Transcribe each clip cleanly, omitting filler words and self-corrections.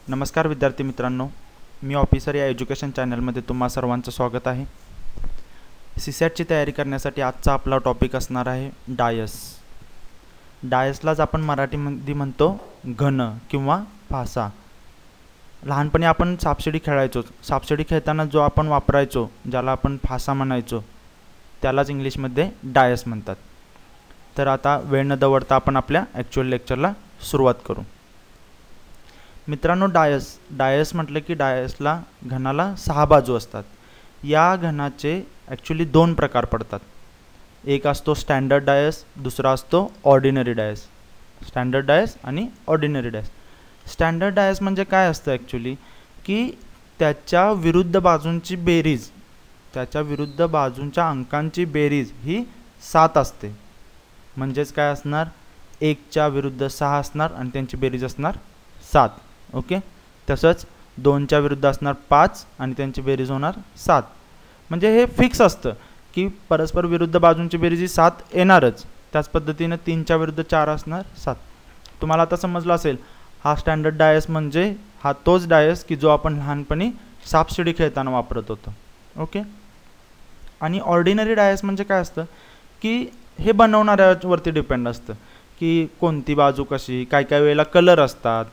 नमस्कार विद्यार्थी मित्रांनो, मी ऑफिसर या एज्युकेशन चॅनलमध्ये तुम्हा सर्वांचं स्वागत आहे। सीसॅटची तयारी करण्यासाठी आजचा आपला टॉपिक असणार आहे डायस। डायसलाच आपण मराठीमध्ये म्हणतो घन किंवा फासा। लहानपणी आपण सापशिडी खेळायचो। सापशिडी खेळताना जो आपण वापरायचो, ज्याला आपण फासा म्हणायचो, त्यालाच इंग्लिशमध्ये डायस म्हणतात। तर आता वेळ न दवडता आपण आपल्या ॲक्च्युअल लेक्चरला सुरुवात करू। मित्रांनो, डायस म्हटलं की डायसला घनाला 6 बाजू असतात। या घनाचे ॲक्च्युअली 2 प्रकार पडतात। एक असतो स्टँडर्ड डायस, दुसरा असतो ऑर्डिनरी डायस। स्टँडर्ड डायस आणि ऑर्डिनरी डायस। स्टँडर्ड डायस म्हणजे काय असतं ॲक्च्युअली की त्याच्या विरुद्ध बाजूंची बेरीज, त्याच्या विरुद्ध बाजूंच्या अंकांची बेरीज ही 7 असते। म्हणजेच काय असणार, 1च्या विरुद्ध 6 असणार आणि त्यांची बेरीज असणार 7। ओके, तसंच 2च्या विरुद्ध असणार 5 आणि त्यांची बेरीज होणार 7। म्हणजे हे फिक्स असतं की परस्पर विरुद्ध बाजूंची बेरीज ही 7 येणारच। त्याच पद्धतीने 3च्या विरुद्ध 4 असणार 7। तुम्हाला आता समजलं असेल, हा स्टँडर्ड डायस म्हणजे हा तोच डायस की जो आपण लहानपणी सापशिडी खेळताना वापरत होतो। ओके, आणि ऑर्डिनरी डायस म्हणजे काय असतं की हे बनवणाऱ्यावरती डिपेंड असतं की कोणती बाजू कशी। काही वेळेला कलर असतात,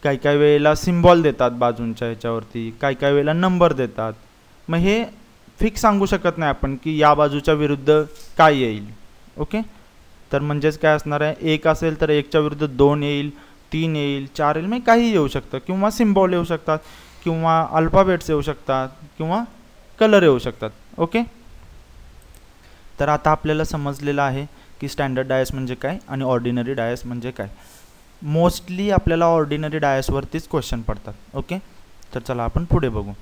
काही वेळेला सिम्बॉल देतात बाजूंच्या ह्याच्यावरती, काही वेळेला नंबर देतात। मग हे फिक्स सांगू शकत नाही आपण की या बाजूच्या विरुद्ध काय येईल। ओके, तर म्हणजेच काय असणार आहे, 1 असेल तर 1च्या विरुद्ध 2 येईल, 3 येईल, 4 येईल, म्हणजे काही येऊ शकतं, किंवा सिम्बॉल येऊ शकतात, किंवा अल्फाबेट्स येऊ शकतात, किंवा कलर येऊ शकतात। ओके, तर आता आपल्याला समजलेलं आहे की स्टँडर्ड डायस म्हणजे काय आणि ऑर्डिनरी डायस म्हणजे काय। मोस्टली आपल्याला ऑर्डिनरी डायसवरतीच क्वेश्चन पडतात। ओके, तर चला आपण पुढे बघू।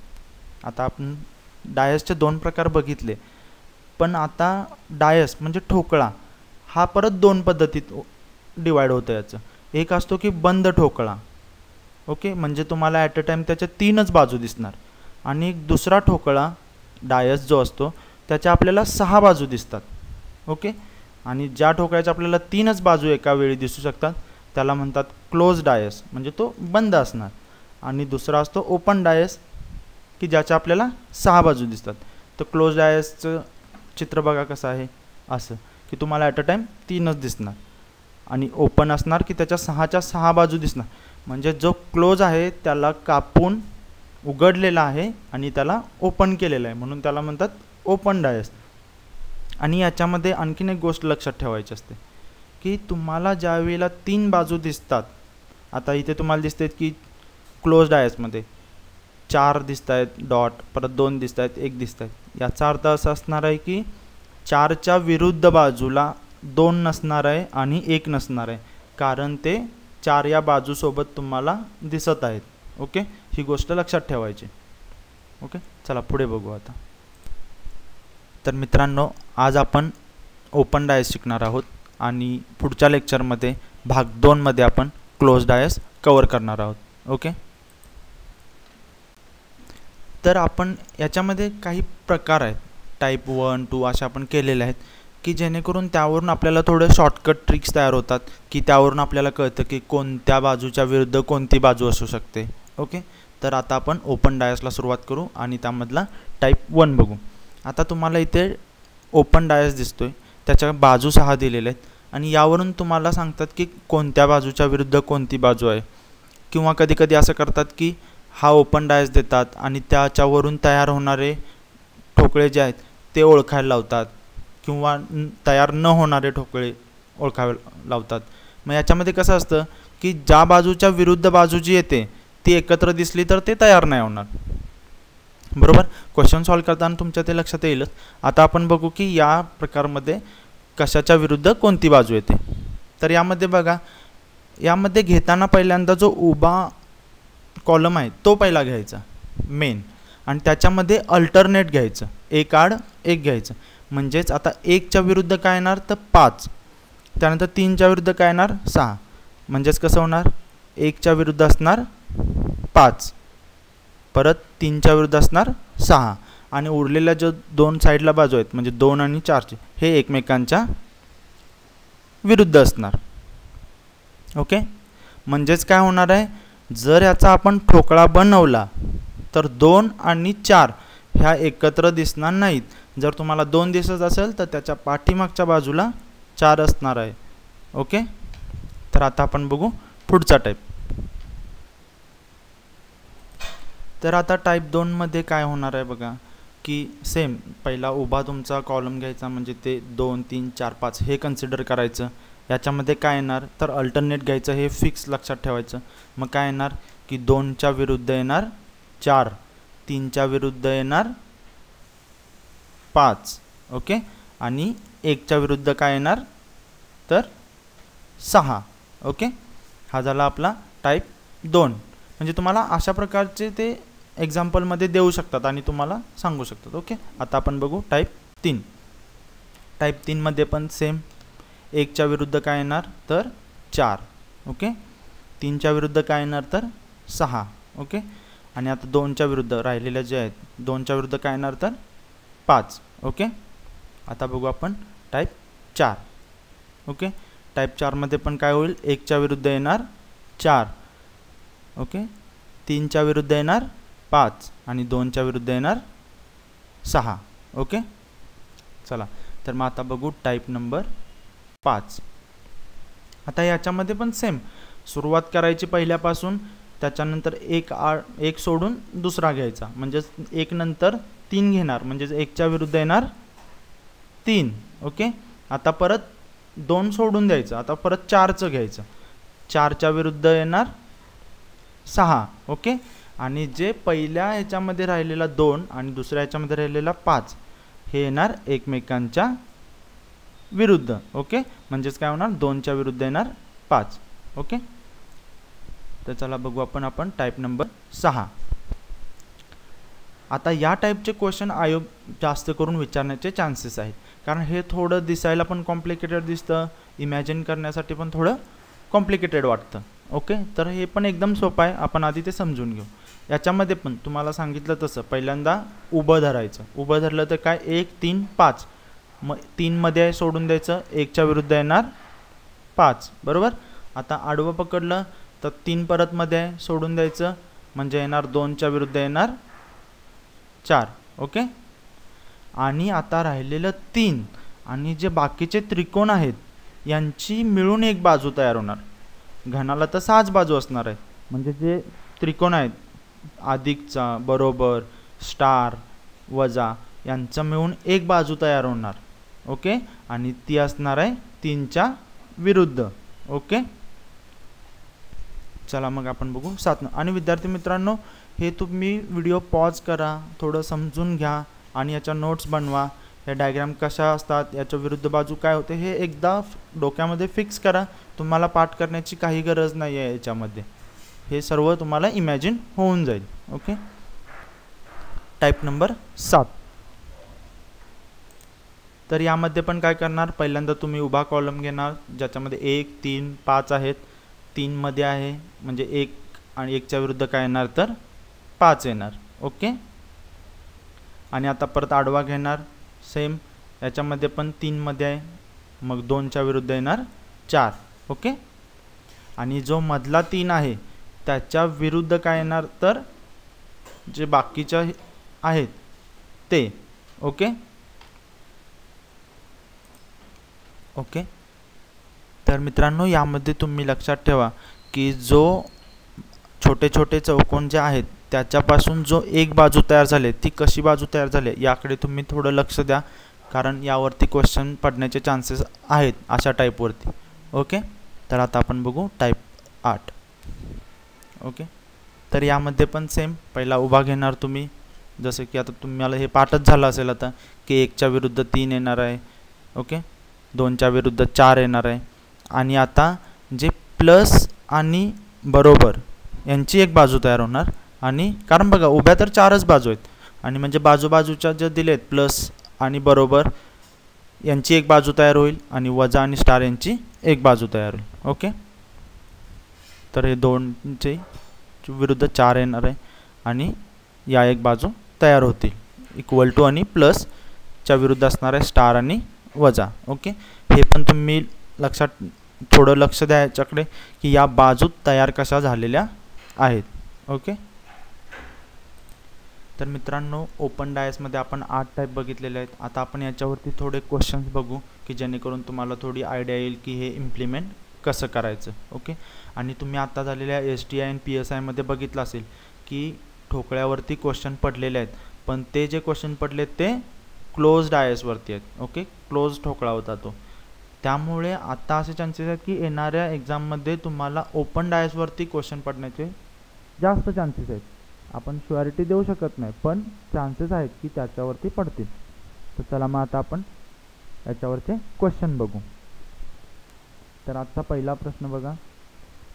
आता आपण डायसचे 2 प्रकार बघितले, पण आता डायस म्हणजे ठोकळा हा परत 2 पद्धतीत डिवाइड होतं। याचं एक असतो की बंद ठोकळा। ओके, म्हणजे तुम्हाला ॲट अ टाईम त्याच्या 3च बाजू दिसणार। आणि दुसरा ठोकळा डायस जो असतो त्याच्या आपल्याला 6 बाजू दिसतात। ओके, आणि ज्या ठोकळ्याच्या आपल्याला 3च बाजू एका वेळी दिसू शकतात त्याला म्हणतात क्लोज डायस, म्हणजे तो बंद असणार। आणि दुसरा असतो ओपन डायस की ज्याच्या आपल्याला 6 बाजू दिसतात। तर क्लोज डायसचं चित्र बघा कसं आहे, असं की तुम्हाला ॲट अ टाईम 3च दिसणार। आणि ओपन असणार की त्याच्या 6च्या 6 बाजू दिसणार। म्हणजे जो क्लोज आहे त्याला कापून उघडलेला आहे आणि त्याला ओपन केलेलं आहे, म्हणून त्याला म्हणतात ओपन डायस। आणि याच्यामध्ये आणखीन एक गोष्ट लक्षात ठेवायची असते की तुम्हाला ज्या वेळेला 3 बाजू दिसतात, आता इथे तुम्हाला दिसते की क्लोज डायसमध्ये 4 दिसत आहेत डॉट, परत 2 दिसत आहेत, 1 दिसत आहेत। याचा अर्थ असा असणार आहे की 4च्या विरुद्ध बाजूला 2 नसणार आहे आणि 1 नसणार आहे, कारण ते 4 या बाजूसोबत तुम्हाला दिसत आहेत। ओके, ही गोष्ट लक्षात ठेवायची। ओके, चला पुढे बघू आता। तर मित्रांनो, आज आपण ओपन डायस शिकणार आहोत आणि पुढच्या लेक्चरमध्ये भाग 2 मध्ये आपण क्लोज डायस कव्हर करणार आहोत। ओके, तर आपण याच्यामध्ये काही प्रकार आहेत, टाईप 1, 2 असे आपण केलेले आहेत की जेणेकरून त्यावरून आपल्याला थोडे शॉर्टकट ट्रिक्स तयार होतात की त्यावरून आपल्याला कळतं की कोणत्या बाजूच्या विरुद्ध कोणती बाजू असू शकते। ओके, तर आता आपण ओपन डायसला सुरुवात करू आणि त्यामधला टाईप 1 बघू। आता तुम्हाला इथे ओपन डायस दिसतोय, त्याच्या बाजू 6 दिलेल्या आहेत आणि यावरून तुम्हाला सांगतात की कोणत्या बाजूच्या विरुद्ध कोणती बाजू आहे। किंवा कधीकधी असं करतात की हा ओपन डायस देतात आणि त्याच्यावरून तयार होणारे ठोकळे जे आहेत ते ओळखायला लावतात, किंवा तयार न होणारे ठोकळे ओळखायला लावतात। मग याच्यामध्ये कसं असतं की ज्या बाजूच्या विरुद्ध बाजू जी येते ती एकत्र दिसली तर ते तयार नाही होणार। बरोबर, क्वेश्चन सॉल्व करताना तुमच्या ते लक्षात येईलच। आता आपण बघू की या प्रकारमध्ये कशाच्या विरुद्ध कोणती बाजू येते। तर यामध्ये बघा, यामध्ये घेताना पहिल्यांदा जो उभा कॉलम आहे तो पहिला घ्यायचा मेन, आणि त्याच्यामध्ये अल्टरनेट घ्यायचं, एक आड एक घ्यायचं। म्हणजेच आता 1च्या विरुद्ध काय येणार तर 5, त्यानंतर 3च्या विरुद्ध काय येणार 6, म्हणजेच कसं होणार, 1च्या विरुद्ध असणार 5, परत 3च्या विरुद्ध असणार 6, आणि उरलेल्या जो 2 साईडला बाजू आहेत म्हणजे 2 आणि 4चे हे एकमेकांच्या विरुद्ध असणार। ओके, म्हणजेच काय होणार आहे, जर याचा आपण ठोकळा बनवला तर 2 आणि 4 ह्या एकत्र दिसणार नाहीत. जर तुम्हाला 2 दिसत असेल तर त्याच्या पाठीमागच्या बाजूला 4 असणार आहे. ओके, तर आता आपण बघू पुढचा टाईप. तर आता टाईप 2 मध्ये काय होणार आहे बघा, की सेम पहिला उभा तुमचा कॉलम घ्यायचा, म्हणजे ते 2 3 4 5 हे कन्सिडर करायचं. याच्यामध्ये काय येणार तर अल्टरनेट घ्यायचं, हे फिक्स लक्षात ठेवायचं. मग काय येणार की 2च्या विरुद्ध येणार 4, 3च्या विरुद्ध येणार 5. ओके, आणि 1च्या विरुद्ध काय येणार तर 6. ओके, हा झाला आपला टाईप 2. म्हणजे तुम्हाला अशा प्रकारचे ते एक्झाम्पलमध्ये देऊ शकतात आणि तुम्हाला सांगू शकतात. ओके, आता आपण बघू टाईप 3. टाईप 3 मध्ये पण सेम, 1च्या विरुद्ध काय येणार तर 4. ओके, 3च्या विरुद्ध काय येणार तर 6. ओके, आणि आता 2च्या विरुद्ध राहिलेल्या जे आहेत 2च्या विरुद्ध काय येणार तर 5. ओके, आता बघू आपण टाईप 4. ओके, टाईप 4 मध्ये पण काय होईल, 1च्या विरुद्ध येणार 4. ओके, 3च्या विरुद्ध येणार 5 आणि 2च्या विरुद्ध येणार 6. ओके, चला तर मग आता बघू टाईप नंबर 5. आता याच्यामध्ये पण सेम सुरुवात करायची पहिल्यापासून, त्याच्यानंतर एक सोडून दुसरा घ्यायचा, म्हणजे 1 नंतर 3 घेणार, म्हणजे 1च्या विरुद्ध येणार 3. ओके, आता परत 2 सोडून द्यायचं, आता परत 4चं घ्यायचं, 4च्या विरुद्ध येणार 6. ओके, आणि जे पहिल्या ह्याच्यामध्ये राहिलेला 2 आणि दुसऱ्या ह्याच्यामध्ये राहिलेला 5 हे येणार एकमेकांच्या विरुद्ध. ओके, म्हणजेच काय होणार 2च्या विरुद्ध येणार 5. ओके, तर चला बघू आपण टाईप नंबर 6. आता या टाईपचे क्वेश्चन आयोग जास्त करून विचारण्याचे चान्सेस आहेत, कारण हे थोडं दिसायला पण कॉम्प्लिकेटेड दिसतं, इमॅजिन करण्यासाठी पण थोडं कॉम्प्लिकेटेड वाटतं. ओके, तर हे पण एकदम सोपं आहे, आपण आधी ते समजून घेऊ. याच्यामध्ये पण तुम्हाला सांगितलं तसं पहिल्यांदा उभं धरायचं, उभं धरलं तर काय 1 3 5, मग 3 मध्ये सोडून द्यायचं, 1च्या विरुद्ध येणार 5. बरोबर, आता आडवं पकडलं तर 3 परत मध्ये सोडून द्यायचं, म्हणजे येणार 2च्या विरुद्ध येणार 4. ओके, आणि आता राहिलेलं 3 आणि जे बाकीचे त्रिकोण आहेत यांची मिळून एक बाजू तयार होणार. घनाला तर 6च बाजू असणार आहे, म्हणजे जे त्रिकोण आहेत अधिकचा, बरोबर, स्टार, वजा यांचं मिळून एक बाजू तयार होणार. ओके, आणि ती असणार आहे 3च्या विरुद्ध. ओके, चला मग आपण बघू 7. आणि विद्यार्थी मित्रांनो, हे तुम्ही व्हिडिओ पॉज करा, थोडं समजून घ्या आणि याच्या नोट्स बनवा. हे डायग्राम कशा असतात, याच्या विरुद्ध बाजू काय होते, हे एकदा डोक्यामध्ये फिक्स करा. तुम्हाला पाठ करण्याची काही गरज नाही आहे याच्यामध्ये, हे सर्व तुम्हाला इमॅजिन होऊन जाईल. Okay, type number 7. तर यामध्ये पण काय करणार, पहिल्यांदा तुम्ही उभा कॉलम घेणार, ज्याच्यामध्ये 1 3 5 आहेत, 3 मध्ये आहे म्हणजे 1 आणि 1च्या विरुद्ध काय येणार तर 5 येणार. ओके, आणि आता परत आडवा घेणार, सेम याच्यामध्ये पण 3 मध्ये आहे, मग 2च्या विरुद्ध येणार 4. ओके, आणि जो मधला 3 आहे त्याच्या विरुद्ध काय येणार तर जे बाकीच्या आहेत ते. ओके, ओके, तर मित्रांनो यामध्ये तुम्ही लक्षात ठेवा की जो छोटे छोटे चौकोन जे आहेत त्याच्यापासून जो एक बाजू तयार झाली ती कशी बाजू तयार झाली याकडे तुम्ही थोडं लक्ष द्या, कारण यावरती क्वेश्चन पडण्याचे चान्सेस आहेत अशा टाईपवरती. ओके, तर आता आपण बघू टाईप 8. ओके, तर यामध्ये पण सेम पहिला उभा घेणार तुम्ही, जसे की आता तुम्हाला हे पाठच झालं असेल आता की 1च्या विरुद्ध 3 येणार आहे. ओके, 2च्या विरुद्ध 4 येणार आहे, आणि आता जे प्लस आणि बरोबर यांची एक बाजू तयार होणार. आणि कारण बघा उभ्या तर 4च बाजू आहेत, आणि म्हणजे बाजूबाजूच्या जे दिलेत प्लस आणि बरोबर यांची एक बाजू तयार होईल, आणि वजा आणि स्टार यांची एक बाजू तयार होईल. ओके, तर हे 2चे विरुद्ध 4 येणार आहे, आणि या एक बाजू तयार होतील इक्वल टू, आणि प्लसच्या विरुद्ध असणार आहे स्टार आणि वजा. ओके, हे पण तुम्ही लक्षात थोडं लक्ष द्या याच्याकडे की या बाजू तयार कशा झालेल्या आहेत. ओके, तर मित्रांनो ओपन डायसमध्ये आपण 8 टाईप बघितलेले आहेत. आता आपण याच्यावरती थोडे क्वेश्चन्स बघू की जेणेकरून तुम्हाला थोडी आयडिया येईल की हे इम्प्लिमेंट कसं करायचं. ओके, आणि तुम्ही आता झालेल्या STI आणि PSIमध्ये बघितलं असेल की ठोकळ्यावरती क्वेश्चन पडलेले आहेत, पण ते जे क्वेश्चन पडले ते क्लोज डायसवरती आहेत. ओके, क्लोज ठोकळा होता तो. त्यामुळे आता असे चान्सेस आहेत की येणाऱ्या एक्झाममध्ये तुम्हाला ओपन डायसवरती क्वेश्चन पडण्याचे जास्त चान्सेस आहेत. आपण श्युअरिटी देऊ शकत नाही, पण चान्सेस आहेत की त्याच्यावरती पडतील. तर चला मग आता आपण याच्यावरचे क्वेश्चन बघू. तर आजचा पहिला प्रश्न बघा,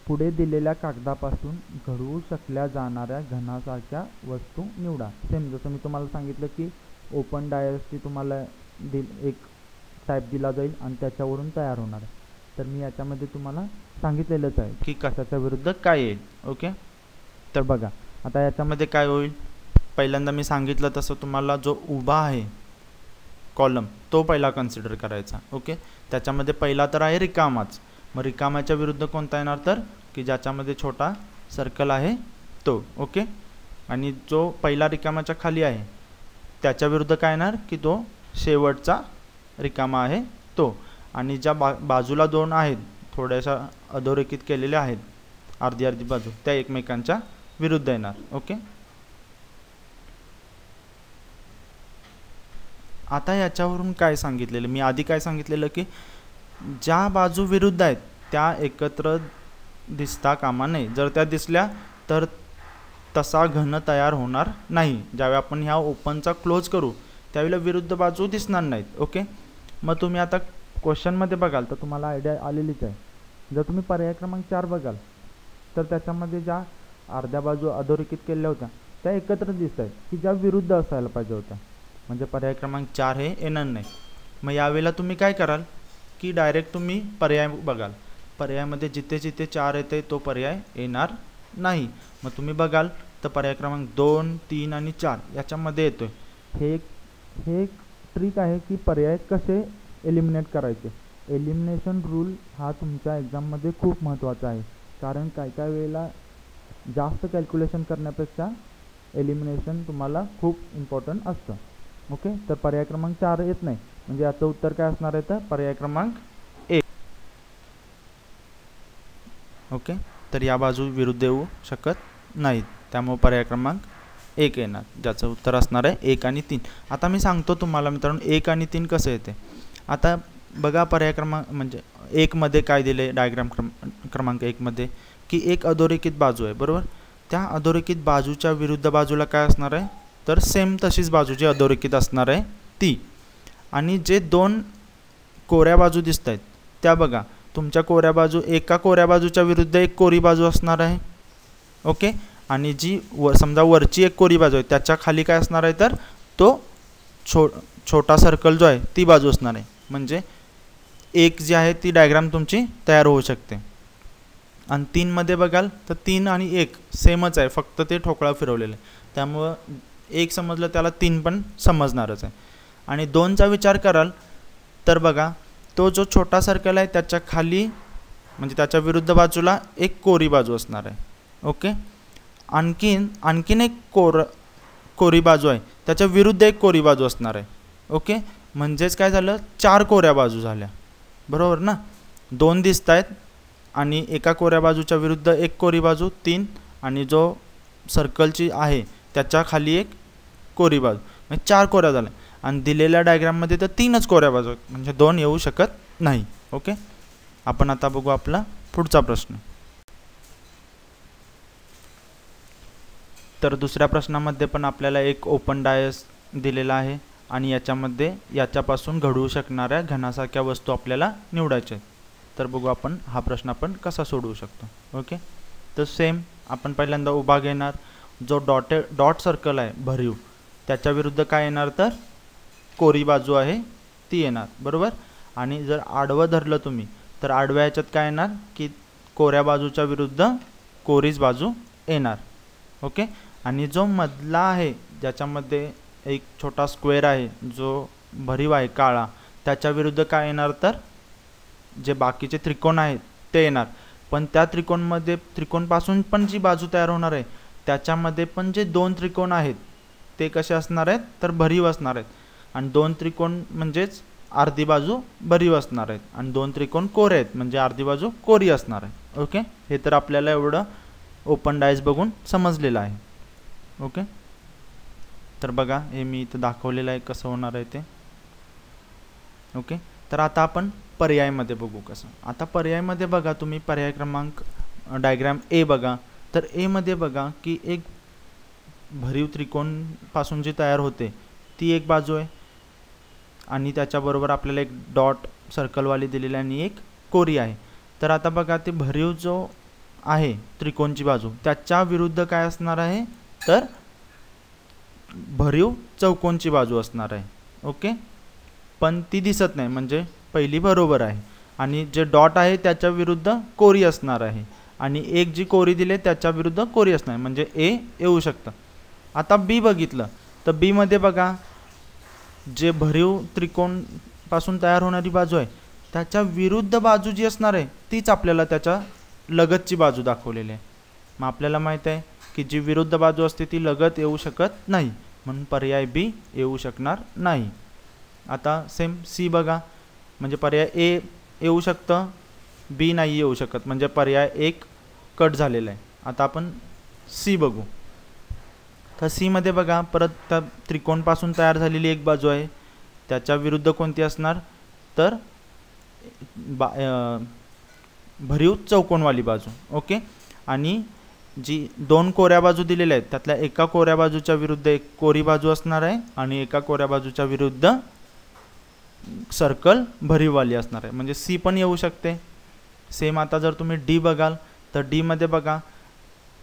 पुढे दिलेल्या कागदापासून घडवू शकल्या जाणाऱ्या घनासारख्या वस्तू निवडा. सेम जसं मी तुम्हाला सांगितलं की ओपन डायसची तुम्हाला एक टाईप दिला जाईल आणि त्याच्यावरून तयार होणार आहे. तर मी याच्यामध्ये तुम्हाला सांगितलेलंच आहे की कशाच्या विरुद्ध काय येईल. ओके, तर बघा आता याच्यामध्ये काय होईल. पहिल्यांदा मी सांगितलं तसं तुम्हाला जो उभा आहे कॉलम तो पहिला कन्सिडर करायचा. ओके, त्याच्यामध्ये पहिला तर आहे रिकामाच. मग रिकामाच्या विरुद्ध कोणता येणार तर की ज्याच्यामध्ये छोटा सर्कल आहे तो. ओके, आणि जो पहिला रिकामाच्या खाली आहे त्याच्या विरुद्ध काय येणार की तो शेवटचा रिकामा आहे तो. आणि ज्या बाजूला दोन आहेत थोड्याशा अधोरेखित केलेल्या आहेत अर्धी अर्धी बाजू, त्या एकमेकांच्या विरुद्ध येणार. ओके, आता याच्यावरून काय सांगितलेलं, मी आधी काय सांगितलेलं की ज्या बाजू विरुद्ध आहेत त्या एकत्र दिसता कामा नये. जर त्या दिसल्या तर तसा घन तयार होणार नाही. ज्यावेळी आपण ह्या ओपनचा क्लोज करू त्यावेळेला विरुद्ध बाजू दिसणार नाहीत. ओके, मग तुम्ही आता क्वेश्चनमध्ये बघाल तर तुम्हाला आयडिया आलेलीच आहे. जर तुम्ही पर्याय क्रमांक 4 बघाल तर त्याच्यामध्ये ज्या अर्ध्या बाजू अधोरेखित केलेल्या होत्या त्या एकत्र दिसत आहेत की ज्या विरुद्ध असायला पाहिजे होत्या. म्हणजे पर्याय क्रमांक 4 हे येणार नाही. मग यावेळेला तुम्ही काय कराल की डायरेक्ट तुम्ही पर्याय बघाल. पर्यायामध्ये जिथे जिथे 4 येते तो पर्याय येणार नाही. मग तुम्ही बघाल तर पर्याय क्रमांक 2, 3 आणि 4 याच्यामध्ये येतोय. हे एक ट्रिक आहे की पर्याय कसे एलिमिनेट करायचे. एलिमिनेशन रूल हा तुमच्या एक्झाममध्ये खूप महत्त्वाचा आहे. कारण काय वेळेला जास्त कॅल्क्युलेशन करण्यापेक्षा एलिमिनेशन तुम्हाला खूप इम्पॉर्टंट असतं. ओके, तर पर्याय क्रमांक 4 येत नाही. म्हणजे याचं उत्तर काय असणार आहे तर पर्याय क्रमांक 1. ओके, तर या बाजू विरुद्ध येऊ शकत नाहीत, त्यामुळे पर्याय क्रमांक 1 येणार, ज्याचं उत्तर असणार आहे 1 आणि 3. आता मी सांगतो तुम्हाला मित्रांनो 1 आणि 3 कसं येते. आता बघा पर्याय क्रमांक म्हणजे 1 मध्ये काय दिले डायग्राम क्रमांक 1 मध्ये की एक अधोरेखित बाजू आहे बरोबर. त्या अधोरेखित बाजूच्या विरुद्ध बाजूला काय असणार आहे तर सेम तशीच बाजू जी अधोरेखित असणार आहे ती. आणि जे दोन कोऱ्या बाजू दिसत आहेत त्या बघा, तुमच्या कोऱ्या बाजू एका कोऱ्या बाजूच्या विरुद्ध एक कोरी बाजू असणार आहे. ओके, आणि जी समजा वरची एक कोरी बाजू आहे त्याच्या खाली काय असणार आहे तर तो छोटा सर्कल जो आहे ती बाजू असणार आहे. म्हणजे एक जी आहे ती डायग्राम तुमची तयार होऊ शकते. आणि 3 मध्ये बघाल तर 3 आणि 1 सेमच आहे, फक्त ते ठोकळा फिरवलेलं आहे. त्यामुळं 1 समजलं त्याला 3 पण समजणारच आहे. आणि 2चा विचार कराल तर बघा, तो जो छोटा सर्कल आहे त्याच्या खाली म्हणजे त्याच्या विरुद्ध बाजूला एक कोरी बाजू असणार आहे. ओके, आणखीन एक कोरी बाजू आहे त्याच्या विरुद्ध एक कोरी बाजू असणार आहे. ओके, म्हणजेच काय झालं 4 कोऱ्या बाजू झाल्या बरोबर ना. 2 दिसत आहेत आणि एका कोऱ्या बाजूच्या विरुद्ध एक कोरी बाजू 3 आणि जो सर्कलची आहे त्याच्या खाली एक कोरी बाजू, म्हणजे 4 कोऱ्या झाल्या. आणि दिलेल्या डायग्राममध्ये तर 3च कोऱ्या बाजू आहेत, म्हणजे 2 येऊ शकत नाही. ओके, आपण आता बघू आपला पुढचा प्रश्न. तर दुसऱ्या प्रश्नामध्ये पण आपल्याला एक ओपन डायस दिलेला आहे आणि याच्यापासून घडवू शकणाऱ्या घनासारख्या वस्तू आपल्याला निवडायच्या आहेत. तर बघू आपण हा प्रश्न आपण कसा सोडवू शकतो. ओके, तर सेम आपण पहिल्यांदा उभा घेणार. जो डॉट सर्कल आहे भरीव त्याच्या विरुद्ध काय येणार तर कोरी बाजू आहे ती येणार बरोबर. आणि जर आडवं धरलं तुम्ही तर आडव्या याच्यात काय येणार की कोऱ्या बाजूच्या विरुद्ध कोरीच बाजू येणार. ओके, आणि जो मधला आहे ज्याच्यामध्ये एक छोटा स्क्वेअर आहे जो भरीव आहे काळा त्याच्या विरुद्ध काय येणार तर जे बाकीचे त्रिकोण आहेत ते येणार. पण त्या त्रिकोणपासून पण जी बाजू तयार होणार आहे त्याच्यामध्ये पण जे दोन त्रिकोण आहेत ते कसे असणार आहेत तर भरीव असणार आहेत, आणि दोन त्रिकोण म्हणजेच अर्धी बाजू भरीव असणार आहेत, आणि दोन त्रिकोण कोरे आहेत म्हणजे अर्धी बाजू कोरी असणार आहे. ओके, हे तर आपल्याला एवढं ओपन डायस बघून समजलेलं आहे. ओके, तर बघा हे मी इथं दाखवलेलं आहे कसं होणार आहे ते. ओके, तर आता आपण पर्यायमध्ये बघू कसं. आता पर्यायमध्ये बघा तुम्ही पर्याय क्रमांक डायग्राम ए बघा. तर ए मध्ये बघा की एक भरीव त्रिकोणपासून जी तयार होते ती एक बाजू आहे, आणि त्याच्याबरोबर आपल्याला एक डॉट सर्कलवाली दिलेली आणि एक कोरी आहे. तर आता बघा ते भरीव जो आहे त्रिकोणची बाजू त्याच्या विरुद्ध काय असणार आहे तर भरीव चौकोनची बाजू असणार आहे. ओके, पण ती दिसत नाही म्हणजे पहिली बरोबर आहे, आणि जे डॉट आहे त्याच्या विरुद्ध कोरी असणार आहे, आणि एक जी कोरी दिली त्याच्या विरुद्ध कोरी असणार म्हणजे ए येऊ शकतं. आता बी बघितलं तर बी मध्ये बघा जे भरीव त्रिकोणपासून तयार होणारी बाजू आहे त्याच्या विरुद्ध बाजू जी असणार आहे तीच आपल्याला त्याच्या लगतची बाजू दाखवलेली आहे. मग आपल्याला माहित आहे की जी विरुद्ध बाजू असते ती लगत येऊ शकत नाही, म्हणून पर्याय बी येऊ शकणार नाही. आता सेम सी बघा, म्हणजे पर्याय ए येऊ शकतं, बी नाही येऊ शकत, म्हणजे पर्याय एक कट झालेला आहे. आता आपण सी बघू. तर सी मध्ये बघा परत त्या त्रिकोणपासून तयार झालेली एक बाजू आहे, त्याच्या विरुद्ध कोणती असणार तर भरीव चौकोनवाली बाजू. ओके, आणि जी दोन कोऱ्या बाजू दिलेल्या आहेत त्यातल्या एका कोऱ्या बाजूच्या विरुद्ध एक कोरी बाजू असणार आहे, आणि एका कोऱ्या बाजूच्या विरुद्ध सर्कल भरीववाली असणार आहे, म्हणजे सी पण येऊ शकते. सेम आता जर तुम्ही डी बघाल तर डी मध्ये बघा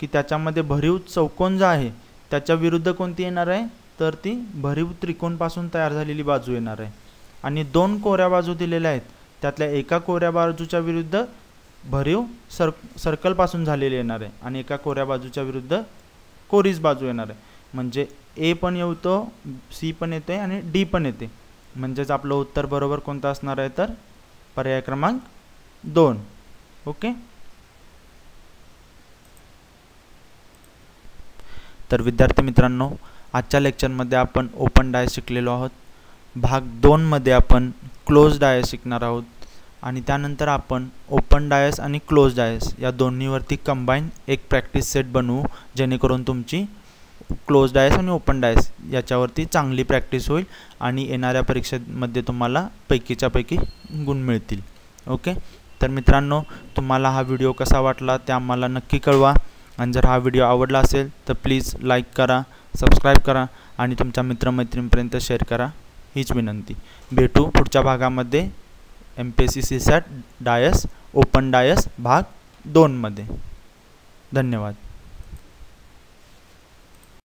की त्याच्यामध्ये भरीव चौकोन जो आहे त्याच्या विरुद्ध कोणती येणार आहे तर ती भरीव त्रिकोणपासून तयार झालेली बाजू येणार आहे, आणि दोन कोऱ्या बाजू दिलेल्या आहेत त्यातल्या एका कोऱ्या बाजूच्या विरुद्ध भरीव सर्कलपासून झालेली येणार आहे, आणि एका कोऱ्या बाजूच्या विरुद्ध कोरीच बाजू येणार आहे. म्हणजे ए पण येतो, सी पण येते आणि डी पण येते, म्हणजेच आपलं उत्तर बरोबर कोणतं असणार आहे तर पर्याय क्रमांक 2. ओके, तर विद्यार्थी मित्रांनो आजच्या लेक्चरमध्ये आपण ओपन डायस शिकलेलो आहोत. भाग 2 मध्ये आपण क्लोज डायस शिकणार आहोत, आणि त्यानंतर आपण ओपन डायस आणि क्लोज डायस या दोन्हीवरती कंबाईन एक प्रॅक्टिस सेट बनवू, जेणेकरून तुमची क्लोज डायस आणि ओपन डायस याच्यावरती चांगली प्रॅक्टिस होईल आणि येणाऱ्या परीक्षेमध्ये तुम्हाला पैकीच्या पैकी गुण मिळतील. ओके, तर मित्रांनो तुम्हाला हा व्हिडिओ कसा वाटला ते आम्हाला नक्की कळवा, आणि जर हा व्हिडिओ आवडला असेल तर प्लीज लाईक करा, सबस्क्राईब करा आणि तुमच्या मित्रमैत्रिणींपर्यंत शेअर करा, हीच विनंती. भेटू पुढच्या भागामध्ये MPSC CSAT dice open dice भाग 2 मध्ये. धन्यवाद.